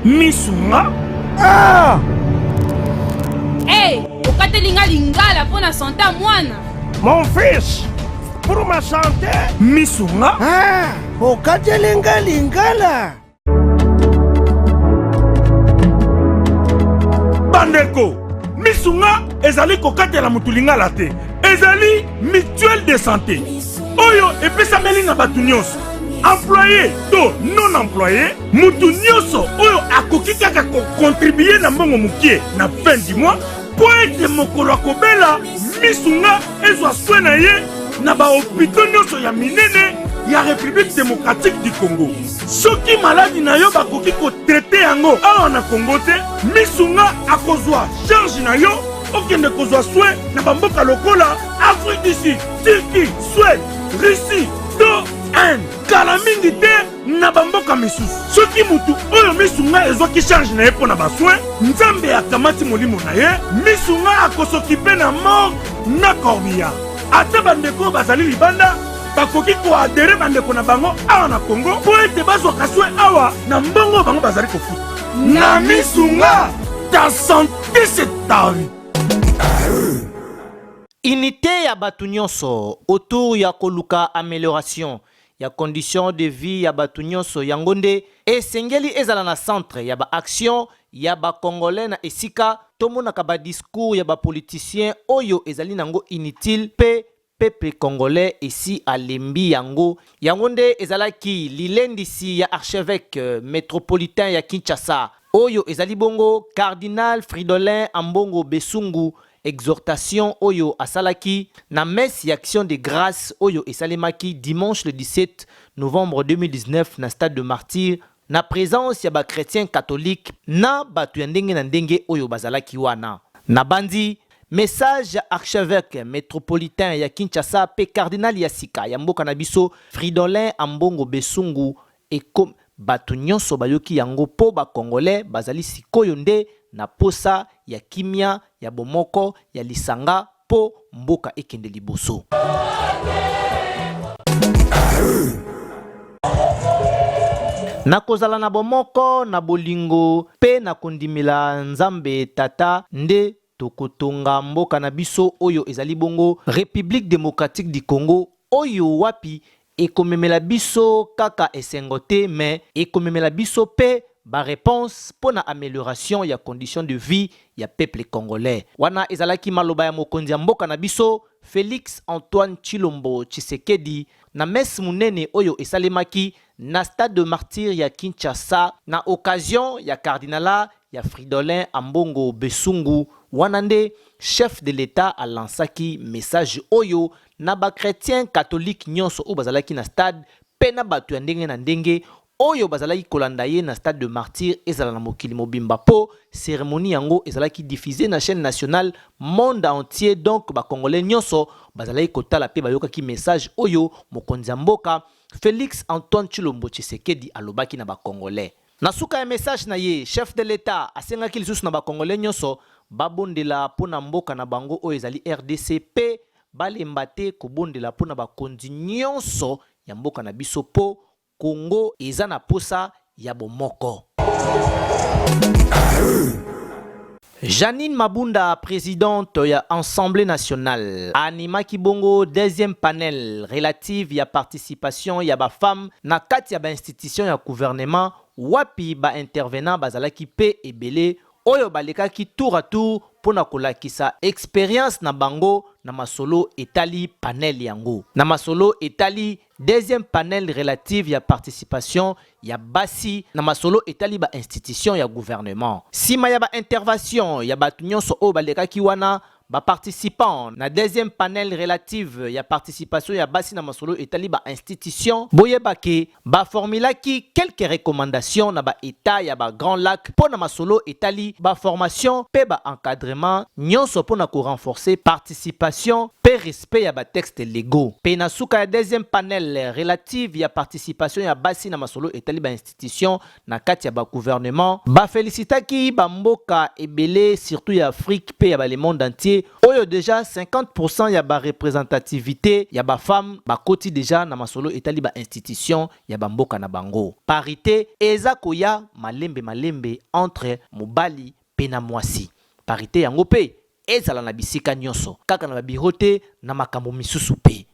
Misunga. Ah! Hey, okatelinga lingala pona santa mwana. Mon fils, pour ma santé. Misunga. Ah! Okatelinga lingala. Bandeko, Misunga ezali kokatela mutu lingala te. Ezali mutuelle de santé. Oyo epesameli na batu nyonso. Employé to non employé, mutu nyonso oyo akoki kaka contribuer na mbongo mukie na fin du mois po ete mokolo akobela Misunga ezwa soin na ye na ba hôpitaux nyonso ya minene ya République démocratique du Congo. Soki maladi na yo bakoki ko traiter yango awa na Congo te, Misunga akozwa charge na yo okende kozwa soin na bamboka lokola Afrique du Sud, Turquie, Suède, Russie, to Inde. Kala mingi te na bamboka misusu. Soki mutu oyo Misunga ezwaki charge na ye pona basoin, Nzambe akamati molimo na ye, Misunga akosokipe na mort na corbillard. Ata bandeko bazali libanda bakoki koadere bandeko na bango awa na Congo po ete bazwaka soin awa na mbongo bango bazali kofuta. Na Misunga, ta santé c'est ta vie. Unité ya batu nyonso autour ya koluka amélioration ya condition de vie ya batu nyonso yango nde esengeli ezala na centre ya ba action ya ba congolais na esika tomonaka ba discours ya ba politicien oyo ezali nango inutile pe peuple congolais ici alembi yango nde ezalaki lilendisi ya archevêque métropolitain ya Kinshasa oyo ezali bongo cardinal Fridolin Ambongo Besungu. Exhortation oyo asalaki na messe y action de grâce oyo esalemaki dimanche le 17 novembre 2019 na stade de Martyr na présence ya ba chrétien catholique na batu ya ndenge na ndenge oyo bazalaki wana. Na bandi message archevêque métropolitain ya Kinshasa pe cardinal ya sika ya mboka na biso Fridolin Ambongo Besungu et comme batu nyonso bayoki yango po ba congolais bazali sikoyo nde na posa ya kimia ya bomoko ya lisanga po mboka ekende liboso. Na kozala na bomoko na bolingo pe na kondimila Nzambe tata nde tokotonga mboka na biso oyo ezali bongo République démocratique du Congo oyo wapi ekomemela biso kaka esengo te mais ekomemela biso pe ba réponse pour na amélioration ya condition de vie ya peuple congolais. Wana ezalaki maloba ya mokonzi ya mboka na biso Félix Antoine Tshilombo Tshisekedi na messe munene oyo esalemaki na stade de Martyr ya Kinshasa na occasion ya cardinala ya Fridolin Ambongo Besungu. Wana nde chef de l'État alansaki message oyo na ba chrétien catholique nyonso o bazalaki na stade pe na batu ya ndenge na ndenge oyo bazalaki kolanda ye na stade de Martyr ezala na mokili mobimba po cérémonie yango ezalaki diffusée na chaîne nationale monde entier donc ba congolais nyonso bazalaki kotala pe bayokaki message oyo mokonzi ya mboka Félix Antoine Tshilombo Tshisekedi alobaki na ba congolais. Na suka ya message na ye chef de l'État asengaki lisusu na ba congolais nyonso babondela pona mboka na bango oyo ezali RDC pe balemba te kobondela pona bakonzi nyonso ya mboka na biso po Congo eza na posa ya bomoko. Janine Mabunda, présidente ya Assemblée nationale, animaki bongo deuxième panel relative ya participation ya ba femme na kati ya ba institution ya gouvernement wapi ba intervenant bazalaki pe ebele oyo balekaki tour à tour pona kolakisa expérience na bango na masolo etali panel yango. Na masolo etali deuxième panel relative ya participation ya basi na masolo etali ba institution ya gouvernement. Sima ya ba intervention ya batu nyonso o balekaki wana ba participant na deuxième panel relative ya participation ya basi na masolo etali ba institution boyebake ba formulaki quelques recommandations na ba état ya ba Grand Lac pona masolo etali ba formation pe ba encadrement nyonso pona ko renforcer participation pe respect ya ba textes légaux. Pe na suka ya deuxième panel relative ya participation ya basi na masolo etali ba institution na kati ya ba gouvernement ba félicitaki ba mboka ebele surtout ya Afrique pe ya ba le monde entier sécurité oyo déjà 50% ya ba représentativité ya ba femme ba koti déjà na masolo etali ba institution ya ba mboka na bango. Parité eza koya malembe entre mobali pe na mwasi. Parité yango pe ezala na bisika nyonso kaka na babiro te na makambo misusu pe.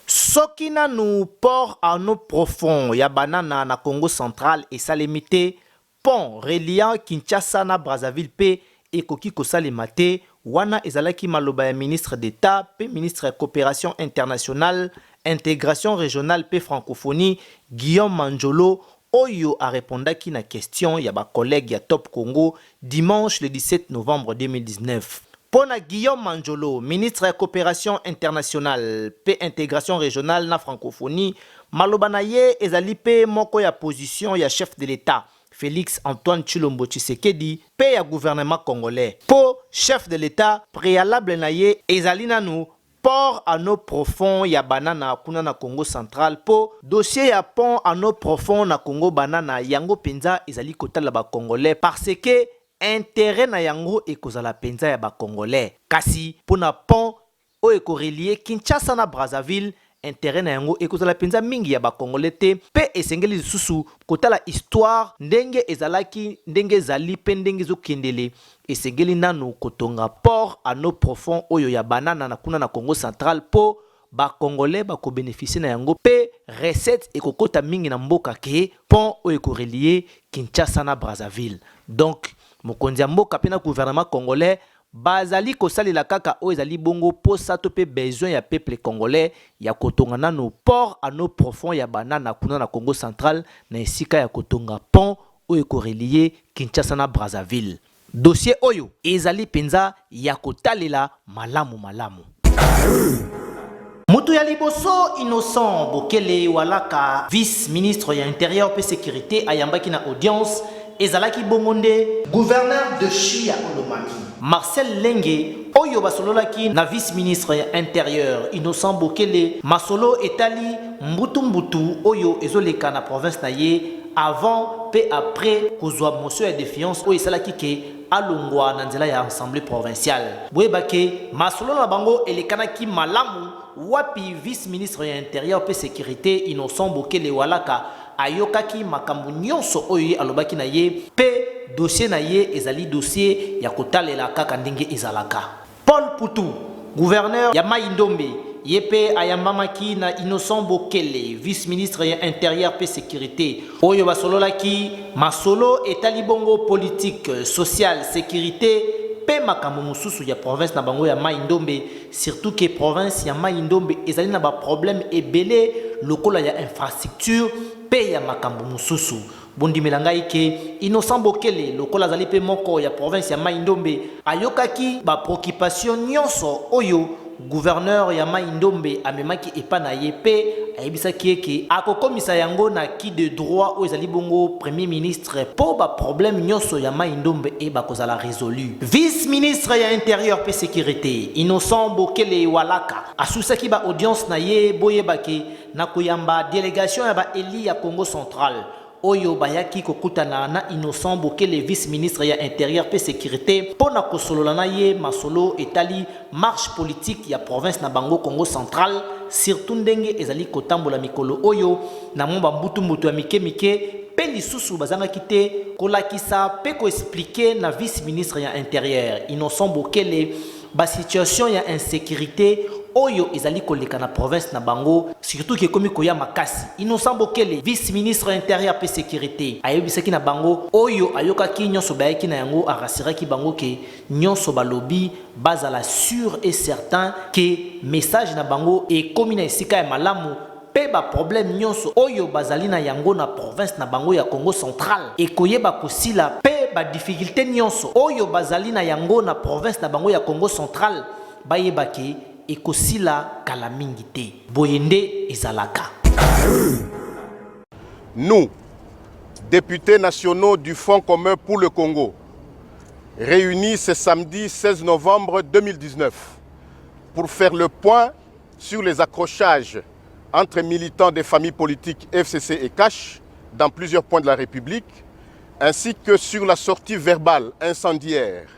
Soki nanu port anneau profond ya banana na Congo central esalemi te, pont reliant Kinshasa na Brazzaville pe ekoki kosalema te, wana ezalaki maloba ya ministre d'État pe ministre ya coopération internationale, intégration régionale pe francophonie Guillaume Manjolo oyo a répondaki na question ya ba collègue ya Top Congo dimanche le 17 novembre 2019. Pona Guillaume Manjolo, ministre de coopération internationale pe intégration régionale na francophonie, maloba na ye ezali pe moko ya position ya chef de l'État Félix Antoine Tshilombo Tshisekedi pe ya gouvernement congolais. Po chef de l'État préalable na ye ezali nanu port anneau profond ya banana kuna na Congo central po dossier ya pont anneau profond na Congo banana yango penza ezali kotala ba congolais parce que intérêt na yango ekozala penza ya ba congolais kasi pona pont o ekorelie Kinshasa na Brazzaville intérêt na yango ekozala penza mingi ya ba congolais te pe esengeli lisusu kotala histoire ndenge ezalaki ndenge ezali pe ndenge ezokendele esengeli nanu kotonga port anneau profond oyo ya banana na kuna na Congo central po ba congolais ba ko bénéficier na yango pe recette ekokota mingi na mboka ke pont oyo ekorelie Kinshasa na Brazzaville. Donc mokonzi ya mboka pe na gouvernement congolais bazali kosalela kaka oyo ezali bongo posa to pe besoin ya peuple congolais ya kotonga nanu port anneau profond ya banana kuna na Congo central na esika ya kotonga pont oyo ekorelie Kinshasa na Brazzaville. Dossier oyo ezali penza ya kotalela malamu. Mutu ya liboso Innocent Bokele Walaka, vice-ministre ya intérieur pe sécurité ayambaki na audience ezalaki bongonde gouverneur de Chia Olomami Marcel Lenge oyo basololaki na vice-ministre ya intérieur Innocent Bokele masolo etali mbutu oyo ezoleka na province na ye avant pe après kozwa motion ya défiance oyo esalaki ke alongwa na nzela ya assemblée provinciale. Boyebake masolo na bango elekanaki malamu wapi vice-ministre ya intérieur pe sécurité Innocent Bokele Walaka ayokaki makambu nyonso oyo alobaki na ye pe dossier na ye ezali dossier ya kotalela kaka ndenge ezalaka. Paul Poutou, gouverneur ya Mai Ndombe yepe ayambamaki na Innocent Bokele, vice-ministre ya intérieur pe sécurité oyo basololaki masolo etali bongo politique, sociale, sécurité pe makambo mususu ya province na bango ya Mai Ndombe, surtout que province ya Mai Ndombe ezali na ba problème ebele lokola ya infrastructure pe ya makambo mususu. Bondimela ngai ke Innocent Bokele lokola azali pe moko ya province ya Mai Ndombe ayokaki ba préoccupation nyonso oyo gouverneur ya Mai Ndombe amemaki epa na ye pe ayebisaki eke akokomisa yango na qui de droit oyo ezali bongo premier ministre po ba problème nyonso ya Mai Ndombe e bakozala résolu. Vice-ministre ya intérieur pe sécurité Innocent Bokele Walaka asusaki ba audience na ye boyebake na koyamba délégation ya ba eli ya Congo central oyo bayaki kokutana na Innocent Bokele vice-ministre ya intérieur pe sécurité pona kosolola na ye masolo etali marche politique ya province na bango Congo central surtout ndenge ezali kotambola mikolo oyo na momba mbutu ya mike pe lisusu bazangaki te kolakisa pe ko expliquer na vice-ministre ya intérieur Innocent Bokele ba situation ya insécurité oyo ezali koleka na province na bango surtout ke komi koya makasi. Innocent Bokele vice-ministre intérieur pe sécurité ayebisaki na bango oyo ayokaki nyonso bayaki na yango arasiraki bango ke nyonso balobi bazala sûr et certain ke message na bango e komi na esika ya malamu pe ba problème nyonso oyo bazali na yango na province na bango ya Congo central e koyeba kosila pe ba difficulté nyonso oyo bazali na yango na province na bango ya Congo central bayebaki ekosila kala mingi te boyende ezalaka. Nous, députés nationaux du Front commun pour le Congo, réunis ce samedi 16 novembre 2019 pour faire le point sur les accrochages entre militants des familles politiques FCC et CACH dans plusieurs points de la République, ainsi que sur la sortie verbale incendiaire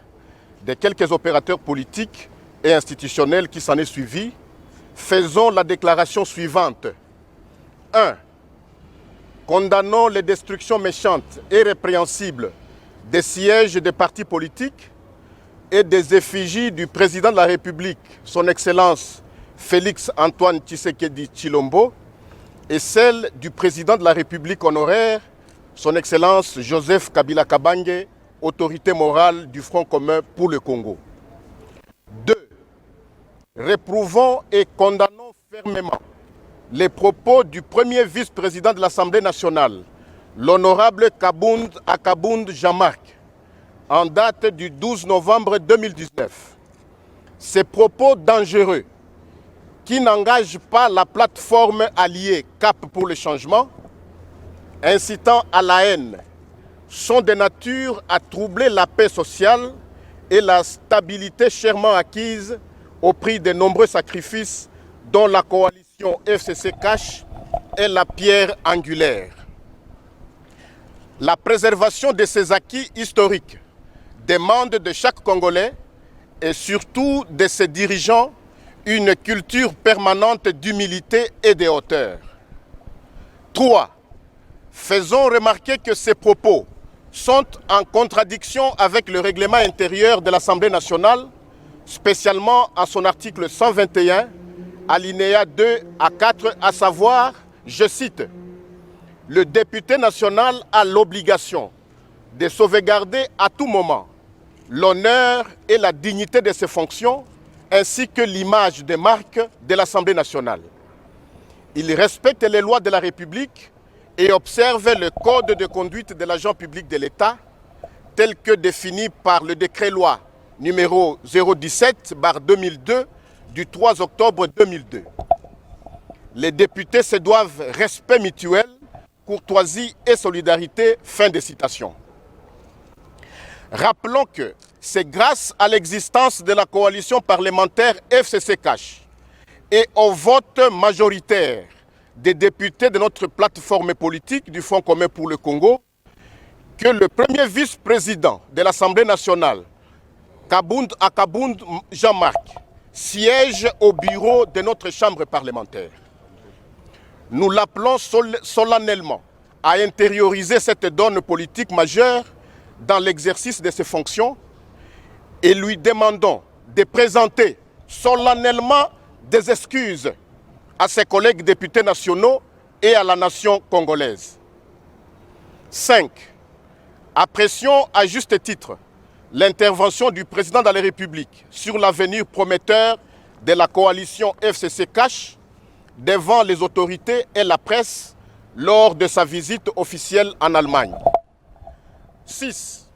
des quelques opérateurs politiques et institutionnels qui s'en est suivi, faisons la déclaration suivante. 1. Condamnons les destructions méchantes et répréhensibles des sièges des partis politiques et des effigies du président de la République, son Excellence Félix Antoine Tshisekedi Tshilombo, et celle du président de la République honoraire, son Excellence Joseph Kabila Kabange, autorité morale du Front commun pour le Congo. 2. Réprouvons et condamnons fermement les propos du premier vice-président de l'Assemblée nationale, l'honorable Akabound Jean-Marc, en date du 12 novembre 2019. Ces propos dangereux qui n'engagent pas la plateforme alliée Cap pour le changement, incitant à la haine, sont de nature à troubler la paix sociale et la stabilité chèrement acquise au prix de nombreux sacrifices dont la coalition FCC cache est la pierre angulaire. La préservation de ces acquis historiques demande de chaque Congolais et surtout de ses dirigeants une culture permanente d'humilité et de hauteur. 3. Faisons remarquer que ces propos sont en contradiction avec le règlement intérieur de l'Assemblée nationale, spécialement à son article 121, alinéa 2 à 4, à savoir, je cite, « Le député national a l'obligation de sauvegarder à tout moment l'honneur et la dignité de ses fonctions, ainsi que l'image des marques de l'Assemblée nationale. Il respecte les lois de la République et observe le code de conduite de l'agent public de l'État, tel que défini par le décret-loi numéro 017/2002 du 3 octobre 2002. Les députés se doivent respect mutuel, courtoisie et solidarité. » Fin de citation. Rappelons que c'est grâce à l'existence de la coalition parlementaire FCC-CACH et au vote majoritaire des députés de notre plateforme politique du Front commun pour le Congo que le premier vice-président de l'Assemblée nationale, Akabound Jean-Marc, siège au bureau de notre chambre parlementaire. Nous l'appelons solennellement à intérioriser cette donne politique majeure dans l'exercice de ses fonctions et lui demandons de présenter solennellement des excuses à ses collègues députés nationaux et à la nation congolaise. 5. Apprécions à juste titre l'intervention du président de la République sur l'avenir prometteur de la coalition FCC-CACH devant les autorités et la presse lors de sa visite officielle en Allemagne. 6.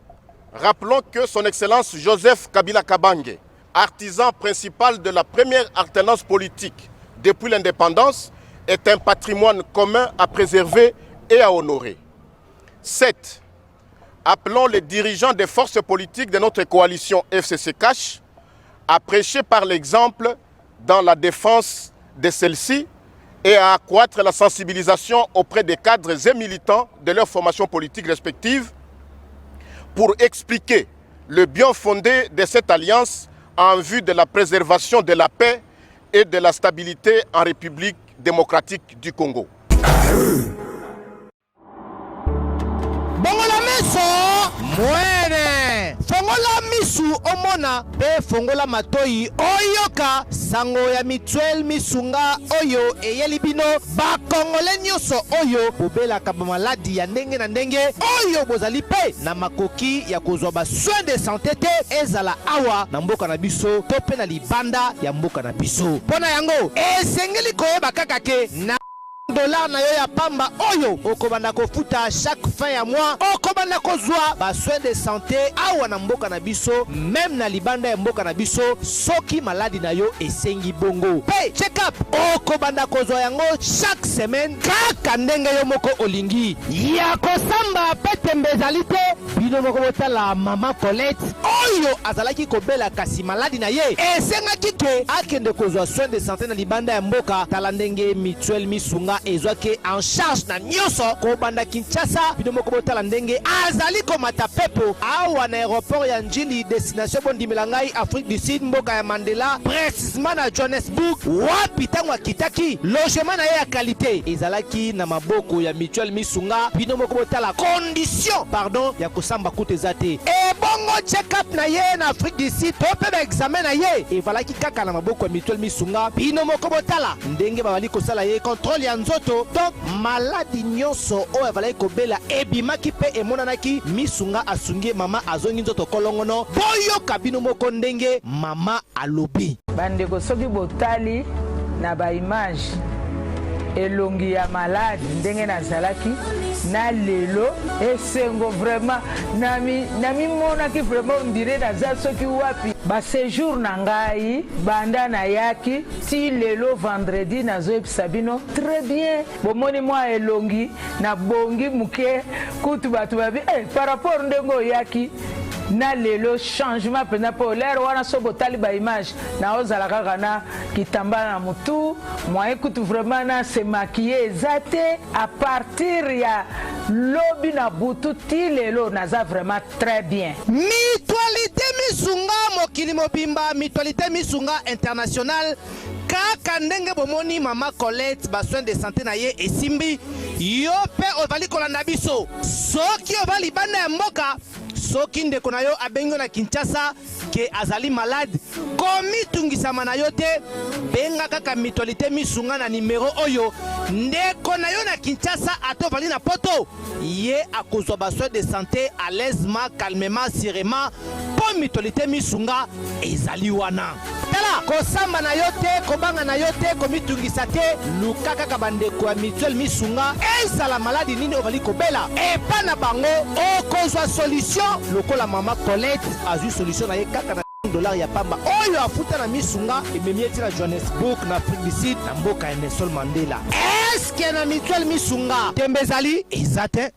Rappelons que son Excellence Joseph Kabila Kabange, artisan principal de la première alternance politique depuis l'indépendance, est un patrimoine commun à préserver et à honorer. 7. Appelons les dirigeants des forces politiques de notre coalition FCC-CACH à prêcher par l'exemple dans la défense de celle-ci et à accroître la sensibilisation auprès des cadres et militants de leurs formations politiques respectives pour expliquer le bien fondé de cette alliance en vue de la préservation de la paix et de la stabilité en République démocratique du Congo. Bongola meso mwene fongola misu omona pe fongola matoi oyoka sango ya mituel misunga oyo eyelibino ba kongole nyoso oyo bobelaka ba maladi ya ndenge na ndenge oyo bozali pe na makoki ya kozwa ba soins de santé te ezala awa na mboka na biso to pe na libanda ya mboka na biso. Pona yango esengeli koyeba kaka ke na dollar na yo ya pamba oyo okobanda kofuta chaque fin ya mois okobanda kozwa ba soins de santé awa na mboka na biso même na libanda ya mboka na biso soki maladi na yo esengi bongo pe check up okobanda kozwa yango chaque semaine kaka ndenge yo moko olingi ya kosamba pe tembe ezali te bino moko botala mama Colette oyo azalaki kobela kasi maladi na ye esengaki ke akende kozwa soin de santé na libanda ya mboka tala ndenge mutuelle misunga ezwaki en charge na nyonso kobanda Kinshasa. Bino moko botala ndenge azali komata pepo awa na aéroport ya Njili destination bondimela ngai Afrique du Sud mboka ya Mandela précisément na Johannesburg wapi tango akitaki logement na ye ya qualité ezalaki na maboko ya mutuelle misunga. Bino moko botala condition ya kosamba kutu eza te ebongo check-up na ye na Afrique du Sud to mpe baexamen na ye evalaki kaka na maboko ya mutuelle misunga. Bino moko botala ndenge babali kosala ye contrôle ya nzoto donc maladi nyonso oyo avalaki kobela ebimaki mpe emonanaki misunga asungi mama azongi nzoto kolongono boyoka bino moko ndenge mama alobi. Bandeko soki botali na ba image elongi ya malade ndenge nazalaki na lelo esengo vraiment nami monaki vraiment ondire naza soki wapi ba séjour na ngai banda na yaki ti lelo vendredi nazoyebisa bino très bien bomoni mwa elongi na bongi muke kutu bato babi par rapport ndenge oyaki na lelo changement pena po lero wana sobo tali ba image na ozala kaka na kitambala na mutu moyen kutu vraiment na se maquiller zate à partir ya lobi na butu ti lelo naza vraiment très bien. Mutualité misunga mokili mobimba mutualité misunga international kaka ndenge bomoni mama Colette ba soin de santé na ye esimbi yo pe ovali kolanda biso soki ovali bana ya mboka soki ndeko na yo abengo na Kinshasa ke azali malade komitungisama na yo te benga kaka mutualité misunga na numero oyo ndeko na yo na Kinshasa atovali na poto ye akozwa ba soin de santé à l'aisement calmement sereinement po mutualité misunga ezali wana tala kosamba na yo te kobanga na yo te komitungisa te luka kaka bandeko ya mutuelle misunga ezala maladi nini ovali kobela epa na bango okozwa solution lokola mama Colette azwi solution na ye kaka na $1 ya pamba oyo afuta na misunga ememi eti na Johannesburg na Afrique du Sud na mboka ya Nelson Mandela. Eske na mutuelle misunga tembe ezali eza te.